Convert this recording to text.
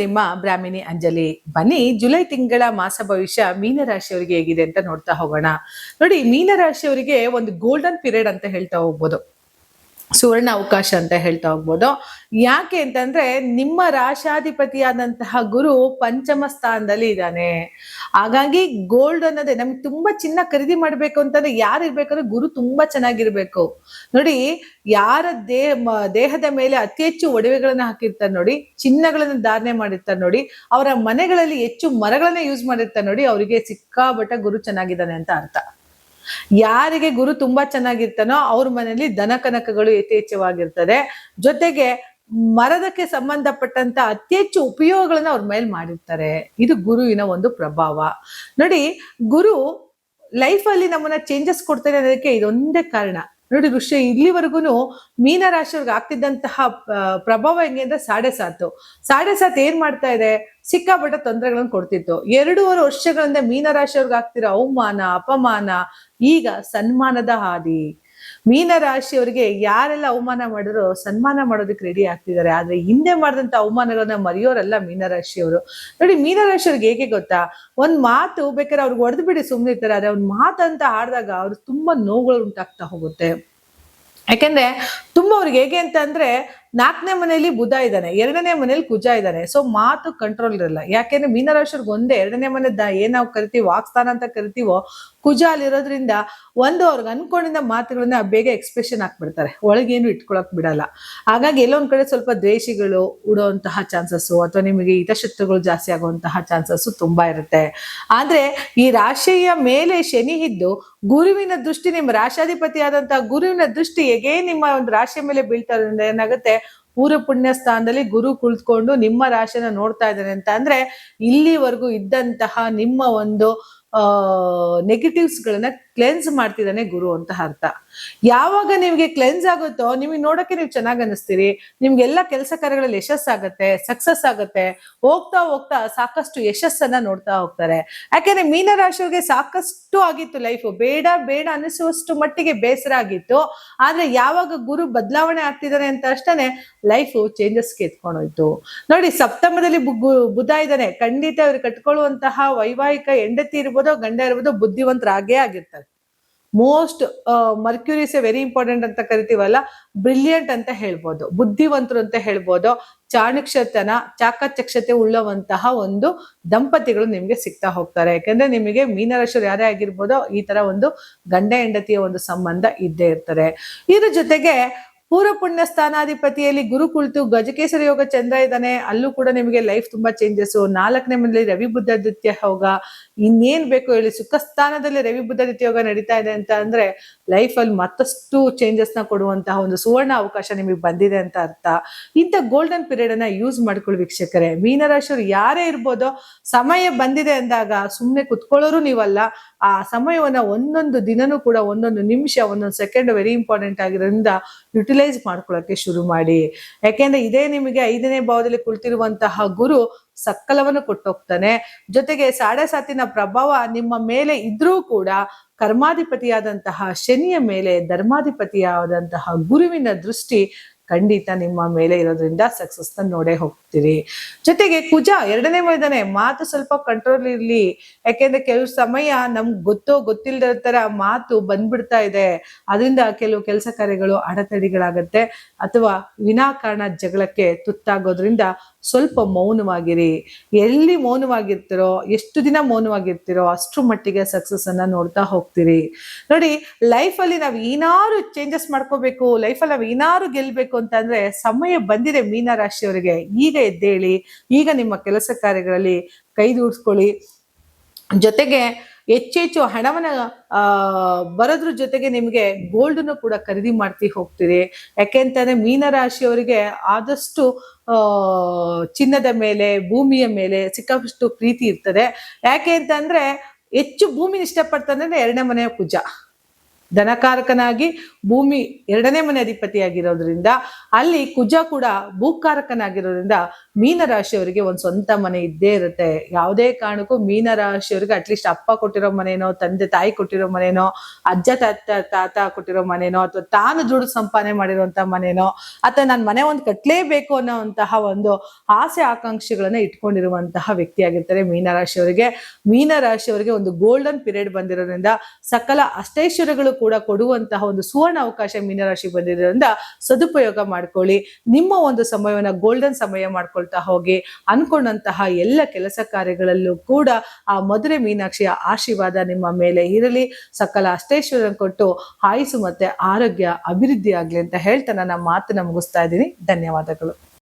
ನಿಮ್ಮ ಬ್ರಾಹ್ಮಿಣಿ ಅಂಜಲಿ. ಬನ್ನಿ ಜುಲೈ ತಿಂಗಳ ಮಾಸ ಭವಿಷ್ಯ ಮೀನರಾಶಿಯವರಿಗೆ ಹೇಗಿದೆ ಅಂತ ನೋಡ್ತಾ ಹೋಗೋಣ. ನೋಡಿ, ಮೀನರಾಶಿಯವರಿಗೆ ಒಂದು ಗೋಲ್ಡನ್ ಪೀರಿಯಡ್ ಅಂತ ಹೇಳ್ತಾ ಹೋಗ್ಬೋದು, ಸುವರ್ಣ ಅವಕಾಶ ಅಂತ ಹೇಳ್ತಾ ಹೋಗ್ಬೋದು. ಯಾಕೆ ಅಂತಂದ್ರೆ ನಿಮ್ಮ ರಾಶಾಧಿಪತಿಯಾದಂತಹ ಗುರು ಪಂಚಮ ಸ್ಥಾನದಲ್ಲಿ ಇದ್ದಾನೆ. ಹಾಗಾಗಿ ಗೋಲ್ಡ್ ಅನ್ನೋದೇ ನಮ್ಗೆ ತುಂಬಾ ಚಿನ್ನ ಖರೀದಿ ಮಾಡ್ಬೇಕು ಅಂತಂದ್ರೆ ಯಾರು ಇರ್ಬೇಕಂದ್ರೆ ಗುರು ತುಂಬಾ ಚೆನ್ನಾಗಿರ್ಬೇಕು. ನೋಡಿ, ಯಾರ ದೇಹದ ಮೇಲೆ ಅತಿ ಹೆಚ್ಚು ಒಡವೆಗಳನ್ನ ಹಾಕಿರ್ತಾರೆ ನೋಡಿ, ಚಿನ್ನಗಳನ್ನ ಧಾರಣೆ ಮಾಡಿರ್ತಾರೆ ನೋಡಿ, ಅವರ ಮನೆಗಳಲ್ಲಿ ಹೆಚ್ಚು ಮರಗಳನ್ನ ಯೂಸ್ ಮಾಡಿರ್ತಾರೆ ನೋಡಿ, ಅವರಿಗೆ ಸಿಕ್ಕಾಬಟ್ಟ ಗುರು ಚೆನ್ನಾಗಿದ್ದಾನೆ ಅಂತ ಅರ್ಥ. ಯಾರಿಗೆ ಗುರು ತುಂಬಾ ಚೆನ್ನಾಗಿರ್ತಾನೋ ಅವ್ರ ಮನೆಯಲ್ಲಿ ದನ ಕನಕಗಳು ಯಥೇಚ್ಛವಾಗಿರ್ತದೆ. ಜೊತೆಗೆ ಮರದಕ್ಕೆ ಸಂಬಂಧಪಟ್ಟಂತ ಅತಿ ಹೆಚ್ಚು ಉಪಯೋಗಗಳನ್ನ ಅವ್ರ ಮೇಲೆ ಮಾಡಿರ್ತಾರೆ. ಇದು ಗುರುವಿನ ಒಂದು ಪ್ರಭಾವ. ನೋಡಿ, ಗುರು ಲೈಫ್ ಅಲ್ಲಿ ನಮ್ಮನ್ನ ಚೇಂಜಸ್ ಕೊಡ್ತಾರೆ ಅನ್ನೋದಕ್ಕೆ ಇದೊಂದೇ ಕಾರಣ. ನೋಡಿ, ಇಲ್ಲಿವರೆಗೂ ಮೀನರಾಶಿಯವ್ರಿಗೆ ಆಗ್ತಿದ್ದಂತಹ ಪ್ರಭಾವ ಹೆಂಗೆ ಅಂದ್ರೆ 7.5 ಏನ್ ಮಾಡ್ತಾ ಇದೆ, ಸಿಕ್ಕಾಪಟ್ಟ ತೊಂದರೆಗಳನ್ನು ಕೊಡ್ತಿತ್ತು. 2.5 ವರ್ಷಗಳಿಂದ ಮೀನರಾಶಿಯವ್ರಿಗೆ ಆಗ್ತಿರೋ ಅವಮಾನ ಅಪಮಾನ ಈಗ ಸನ್ಮಾನದ ಹಾದಿ. ಮೀನರಾಶಿಯವರಿಗೆ ಯಾರೆಲ್ಲ ಅವಮಾನ ಮಾಡಿದ್ರು ಸನ್ಮಾನ ಮಾಡೋದಕ್ಕೆ ರೆಡಿ ಆಗ್ತಿದ್ದಾರೆ. ಆದ್ರೆ ಹಿಂದೆ ಮಾಡಿದಂತ ಅವಮಾನಗಳನ್ನ ಮರೆಯೋರಲ್ಲ ಮೀನರಾಶಿಯವರು. ನೋಡಿ, ಮೀನರಾಶಿಯವ್ರಿಗೆ ಹೇಗೆ ಗೊತ್ತಾ, ಒಂದ್ ಮಾತು ಬೇಕಾದ್ರೆ ಅವ್ರಿಗೆ ಹೊಡೆದು ಬಿಡಿ ಸುಮ್ಮನೆ ಇರ್ತಾರೆ, ಆದ್ರೆ ಒಂದ್ ಮಾತಂತ ಆಡಿದಾಗ ಅವ್ರಿಗೆ ತುಂಬಾ ನೋವುಗಳು ಉಂಟಾಗ್ತಾ ಹೋಗುತ್ತೆ. ಯಾಕೆಂದ್ರೆ ತುಂಬಾ ಅವ್ರಿಗೆ ಹೇಗೆ ಅಂತ ಅಂದ್ರೆ 4ನೇ ಮನೆಯಲ್ಲಿ ಬುಧ ಇದ್ದಾನೆ, 2ನೇ ಮನೇಲಿ ಕುಜ ಇದ್ದಾನೆ. ಸೊ ಮಾತು ಕಂಟ್ರೋಲ್ ಇರಲ್ಲ. ಯಾಕೆಂದ್ರೆ ಮೀನರಾಶಿಯವ್ರಿಗೆ ಒಂದೇ 2ನೇ ಮನೆ ಏನ್ ನಾವು ಕರಿತೀವೋ ವಾಕ್ಸ್ಥಾನ ಅಂತ ಕರಿತೀವೋ ಕುಜ ಅಲ್ಲಿರೋದ್ರಿಂದ ಅವ್ರಿಗೆ ಅನ್ಕೊಂಡಿದ್ದ ಮಾತುಗಳನ್ನ ಬೇಗ ಎಕ್ಸ್ಪ್ರೆಷನ್ ಹಾಕ್ಬಿಡ್ತಾರೆ, ಒಳಗೇನು ಇಟ್ಕೊಳಕ್ ಬಿಡಲ್ಲ. ಹಾಗಾಗಿ ಎಲ್ಲೊಂದ್ ಕಡೆ ಸ್ವಲ್ಪ ದ್ವೇಷಿಗಳು ಉಡುವಂತಹ ಚಾನ್ಸಸ್ ಅಥವಾ ನಿಮಗೆ ಹಿತಶತ್ರುಗಳು ಜಾಸ್ತಿ ಆಗುವಂತಹ ಚಾನ್ಸಸ್ ತುಂಬಾ ಇರುತ್ತೆ. ಆದ್ರೆ ಈ ರಾಶಿಯ ಮೇಲೆ ಶನಿ ಇದ್ದು ಗುರುವಿನ ದೃಷ್ಟಿ, ನಿಮ್ಮ ರಾಶಾಧಿಪತಿ ಆದಂತಹ ಗುರುವಿನ ದೃಷ್ಟಿ ಹೇಗೆ ನಿಮ್ಮ ಒಂದು ರಾಶಿಯ ಮೇಲೆ ಬೀಳ್ತಾ ಇರೋದ್ರಿಂದ ಏನಾಗುತ್ತೆ, ಪೂರ್ವ ಪುಣ್ಯ ಸ್ಥಾನದಲ್ಲಿ ಗುರು ಕುಳಿತುಕೊಂಡು ನಿಮ್ಮ ರಾಶಿನ ನೋಡ್ತಾ ಇದ್ದಾನೆ ಅಂತ ಅಂದ್ರೆ ಇಲ್ಲಿವರೆಗೂ ಇದ್ದಂತಹ ನಿಮ್ಮ ಒಂದು ನೆಗೆಟಿವ್ಸ್ ಗಳನ್ನ ಕ್ಲೆನ್ಸ್ ಮಾಡ್ತಿದ್ದಾನೆ ಗುರು ಅಂತ ಅರ್ಥ. ಯಾವಾಗ ನಿಮ್ಗೆ ಕ್ಲೆನ್ಸ್ ಆಗುತ್ತೋ ನಿಮಗೆ ನೋಡಕ್ಕೆ ನೀವು ಚೆನ್ನಾಗಿ ಅನಿಸ್ತೀರಿ, ನಿಮ್ಗೆಲ್ಲ ಕೆಲಸ ಕಾರ್ಯಗಳಲ್ಲಿ ಯಶಸ್ಸಾಗತ್ತೆ, ಸಕ್ಸಸ್ ಆಗುತ್ತೆ. ಹೋಗ್ತಾ ಹೋಗ್ತಾ ಸಾಕಷ್ಟು ಯಶಸ್ಸನ್ನ ನೋಡ್ತಾ ಹೋಗ್ತಾರೆ. ಯಾಕೆಂದ್ರೆ ಮೀನರಾಶಿಯವರಿಗೆ ಸಾಕಷ್ಟು ಆಗಿತ್ತು ಲೈಫ್, ಬೇಡ ಬೇಡ ಅನಿಸುವಷ್ಟು ಮಟ್ಟಿಗೆ ಬೇಸರ ಆಗಿತ್ತು. ಆದ್ರೆ ಯಾವಾಗ ಗುರು ಬದಲಾವಣೆ ಆಗ್ತಿದ್ದಾನೆ ಅಂತ ಅಷ್ಟೇ ಲೈಫ್ ಚೇಂಜಸ್ಗೆ ಎತ್ಕೊಂಡೋಯ್ತು. ನೋಡಿ, ಸಪ್ತಮದಲ್ಲಿ ಬುಧ ಇದ್ದಾನೆ, ಖಂಡಿತ ಅವ್ರು ಕಟ್ಕೊಳ್ಳುವಂತಹ ವೈವಾಹಿಕ ಹೆಂಡತಿ ಇರ್ಬೋದು ಗಂಡ ಇರ್ಬೋದು ಬುದ್ಧಿವಂತರಾಗೇ ಆಗಿರ್ತಾರೆ. ಮೋಸ್ಟ್ ಮರ್ಕ್ಯೂರಿಸ್ ವೆರಿ ಇಂಪಾರ್ಟೆಂಟ್ ಅಂತ ಕರಿತೀವಲ್ಲ, ಬ್ರಿಲಿಯಂಟ್ ಅಂತ ಹೇಳ್ಬೋದು, ಬುದ್ಧಿವಂತರು ಅಂತ ಹೇಳ್ಬೋದು. ಚಾಕಚಕ್ಷತೆ ಉಳ್ಳವಂತಹ ಒಂದು ದಂಪತಿಗಳು ನಿಮ್ಗೆ ಸಿಗ್ತಾ ಹೋಗ್ತಾರೆ. ಯಾಕಂದ್ರೆ ನಿಮಗೆ ಮೀನರಾಶಿಯರು ಯಾರೇ ಆಗಿರ್ಬೋದೋ ಈ ತರ ಒಂದು ಗಂಡ ಹೆಂಡತಿಯ ಒಂದು ಸಂಬಂಧ ಇದ್ದೇ ಇರ್ತಾರೆ. ಇದ್ರ ಜೊತೆಗೆ ಪೂರ್ವ ಪುಣ್ಯ ಸ್ಥಾನಾಧಿಪತಿಯಲ್ಲಿ ಗುರು ಕುಳಿತು ಗಜಕೇಸರಿ ಯೋಗ ಚಂದ್ರ ಇದ್ದಾನೆ, ಅಲ್ಲೂ ಕೂಡ ನಿಮಗೆ ಲೈಫ್ ತುಂಬಾ ಚೇಂಜಸ್. 4ನೇ ಮನೆಯಲ್ಲಿ ರವಿ ಬುಧ ಆದಿತ್ಯ ಯೋಗ, ಇನ್ನೇನ್ ಬೇಕು ಹೇಳಿ. ಸುಖ ಸ್ಥಾನದಲ್ಲಿ ರವಿ ಬುಧ ಆದಿತ್ಯ ಯೋಗ ನಡೀತಾ ಇದೆ ಅಂತ ಅಂದ್ರೆ ಲೈಫ್ ಅಲ್ಲಿ ಮತ್ತಷ್ಟು ಚೇಂಜಸ್ ನ ಕೊಡುವಂತಹ ಒಂದು ಸುವರ್ಣ ಅವಕಾಶ ನಿಮಗೆ ಬಂದಿದೆ ಅಂತ ಅರ್ಥ. ಇಂಥ ಗೋಲ್ಡನ್ ಪೀರಿಯಡ್ ಅನ್ನ ಯೂಸ್ ಮಾಡ್ಕೊಳ್ಳಿ ವೀಕ್ಷಕರೇ. ಮೀನರಾಶಿಯವರು ಯಾರೇ ಇರ್ಬೋದೋ ಸಮಯ ಬಂದಿದೆ ಅಂದಾಗ ಸುಮ್ನೆ ಕುತ್ಕೊಳ್ಳೋರು ನೀವಲ್ಲ. ಆ ಸಮಯವನ್ನ ಒಂದೊಂದು ದಿನನೂ ಕೂಡ, ಒಂದೊಂದು ನಿಮಿಷ, ಒಂದೊಂದು ಸೆಕೆಂಡ್ ವೆರಿ ಇಂಪಾರ್ಟೆಂಟ್ ಆಗಿರೋದ್ರಿಂದ ಯುಟಿಲೈಸ್ ಮಾಡ್ಕೊಳ್ಳೋಕೆ ಶುರು ಮಾಡಿ. ಯಾಕೆಂದ್ರೆ ಇದೇ ನಿಮಗೆ 5ನೇ ಭಾವದಲ್ಲಿ ಕುಳಿತಿರುವಂತಹ ಗುರು ಸಕ್ಕಲವನ್ನು ಕೊಟ್ಟೋಗ್ತಾನೆ. ಜೊತೆಗೆ 7.5 ಪ್ರಭಾವ ನಿಮ್ಮ ಮೇಲೆ ಇದ್ರೂ ಕೂಡ ಕರ್ಮಾಧಿಪತಿಯಾದಂತಹ ಶನಿಯ ಮೇಲೆ ಧರ್ಮಾಧಿಪತಿಯಾದಂತಹ ಗುರುವಿನ ದೃಷ್ಟಿ ಖಂಡಿತ ನಿಮ್ಮ ಮೇಲೆ ಇರೋದ್ರಿಂದ ಸಕ್ಸಸ್ ನೋಡೇ ಹೋಗ್ತೀರಿ. ಜೊತೆಗೆ ಕುಜ 2ನೇ ಮನೆ, ಮಾತು ಸ್ವಲ್ಪ ಕಂಟ್ರೋಲ್ ಇರ್ಲಿ. ಯಾಕೆಂದ್ರೆ ಕೆಲವು ಸಮಯ ನಮ್ಗೆ ಗೊತ್ತಿಲ್ಲದ ತರ ಮಾತು ಬಂದ್ಬಿಡ್ತಾ ಇದೆ, ಅದರಿಂದ ಕೆಲವು ಕೆಲಸ ಕಾರ್ಯಗಳು ಅಡೆತಡೆಗಳಾಗತ್ತೆ ಅಥವಾ ವಿನಾಕಾರಣ ಜಗಳಕ್ಕೆ ತುತ್ತಾಗೋದ್ರಿಂದ ಸ್ವಲ್ಪ ಮೌನವಾಗಿರಿ. ಎಲ್ಲಿ ಮೌನವಾಗಿರ್ತಿರೋ, ಎಷ್ಟು ದಿನ ಮೌನವಾಗಿರ್ತಿರೋ ಅಷ್ಟ್ರ ಮಟ್ಟಿಗೆ ಸಕ್ಸಸ್ ಅನ್ನ ನೋಡ್ತಾ ಹೋಗ್ತೀರಿ. ನೋಡಿ, ಲೈಫ್ ಅಲ್ಲಿ ನಾವ್ ಏನಾರು ಚೇಂಜಸ್ ಮಾಡ್ಕೋಬೇಕು, ಲೈಫಲ್ಲಿ ನಾವ್ ಏನಾರು ಗೆಲ್ಬೇಕು ಅಂತಂದ್ರೆ ಸಮಯ ಬಂದಿದೆ ಮೀನರಾಶಿಯವರಿಗೆ. ಈಗ ಎದ್ದೇಳಿ, ಈಗ ನಿಮ್ಮ ಕೆಲಸ ಕಾರ್ಯಗಳಲ್ಲಿ ಕೈದೂಡಿಸ್ಕೊಳ್ಳಿ. ಜೊತೆಗೆ ಹೆಚ್ಚೆಚ್ಚು ಹಣವನ್ನ ಬರೋದ್ರ ಜೊತೆಗೆ ನಿಮ್ಗೆ ಗೋಲ್ಡ್ನು ಕೂಡ ಖರೀದಿ ಮಾಡ್ತಿ ಹೋಗ್ತೀರಿ. ಯಾಕೆಂತಂದ್ರೆ ಮೀನರಾಶಿಯವರಿಗೆ ಆದಷ್ಟು ಚಿನ್ನದ ಮೇಲೆ, ಭೂಮಿಯ ಮೇಲೆ ಸಿಕ್ಕಾಪಷ್ಟು ಪ್ರೀತಿ ಇರ್ತದೆ. ಯಾಕೆ ಅಂತಂದ್ರೆ ಹೆಚ್ಚು ಭೂಮಿನ ಇಷ್ಟಪಡ್ತಾನೆ 2ನೇ ಮನೆಯ ಕುಜ. ಧನಕಾರಕನಾಗಿ ಭೂಮಿ 2ನೇ ಮನೆ ಅಧಿಪತಿಯಾಗಿರೋದ್ರಿಂದ ಅಲ್ಲಿ ಕುಜ ಕೂಡ ಭೂಕಾರಕನಾಗಿರೋದ್ರಿಂದ ಮೀನರಾಶಿಯವರಿಗೆ ಒಂದು ಸ್ವಂತ ಮನೆ ಇದ್ದೇ ಇರುತ್ತೆ. ಯಾವುದೇ ಕಾರಣಕ್ಕೂ ಮೀನರಾಶಿಯವರಿಗೆ ಅಟ್ಲೀಸ್ಟ್ ಅಪ್ಪ ಕೊಟ್ಟಿರೋ ಮನೇನೋ, ತಂದೆ ತಾಯಿ ಕೊಟ್ಟಿರೋ ಮನೇನೋ, ಅಜ್ಜ ತಾತ ಕೊಟ್ಟಿರೋ ಮನೇನೋ, ಅಥವಾ ತಾನು ದುಡ್ಡು ಸಂಪಾದನೆ ಮಾಡಿರುವಂತ ಮನೇನೋ, ಅಥವಾ ನಾನು ಮನೆ ಒಂದು ಕಟ್ಟಲೇಬೇಕು ಅನ್ನೋಂತಹ ಒಂದು ಆಸೆ ಆಕಾಂಕ್ಷೆಗಳನ್ನ ಇಟ್ಕೊಂಡಿರುವಂತಹ ವ್ಯಕ್ತಿಯಾಗಿರ್ತಾರೆ ಮೀನರಾಶಿಯವರಿಗೆ ಒಂದು ಗೋಲ್ಡನ್ ಪೀರಿಯಡ್ ಬಂದಿರೋದ್ರಿಂದ ಸಕಲ ಅಷ್ಟೈಶ್ವರ್ಯಗಳು ಕೂಡ ಕೊಡುವಂತಹ ಒಂದು ಸುವರ್ಣ ಅವಕಾಶ ಮೀನರಾಶಿ ಬಂದಿರೋದ್ರಿಂದ ಸದುಪಯೋಗ ಮಾಡ್ಕೊಳ್ಳಿ. ನಿಮ್ಮ ಒಂದು ಸಮಯವನ್ನ ಗೋಲ್ಡನ್ ಸಮಯ ಮಾಡ್ಕೊಳ್ತಾ ಹೋಗಿ. ಅನ್ಕೊಂಡಂತಹ ಎಲ್ಲ ಕೆಲಸ ಕಾರ್ಯಗಳಲ್ಲೂ ಕೂಡ ಆ ಮಧುರೆ ಮೀನಾಕ್ಷಿಯ ಆಶೀರ್ವಾದ ನಿಮ್ಮ ಮೇಲೆ ಇರಲಿ. ಸಕಲ ಅಷ್ಟೈಶ್ವರ್ಯ ಕೊಟ್ಟು ಆಯುಸ್ಸು ಮತ್ತೆ ಆರೋಗ್ಯ ಅಭಿವೃದ್ಧಿ ಆಗ್ಲಿ ಅಂತ ಹೇಳ್ತಾ ನನ್ನ ಮಾತನ್ನ ಮುಗಿಸ್ತಾ ಇದ್ದೀನಿ. ಧನ್ಯವಾದಗಳು.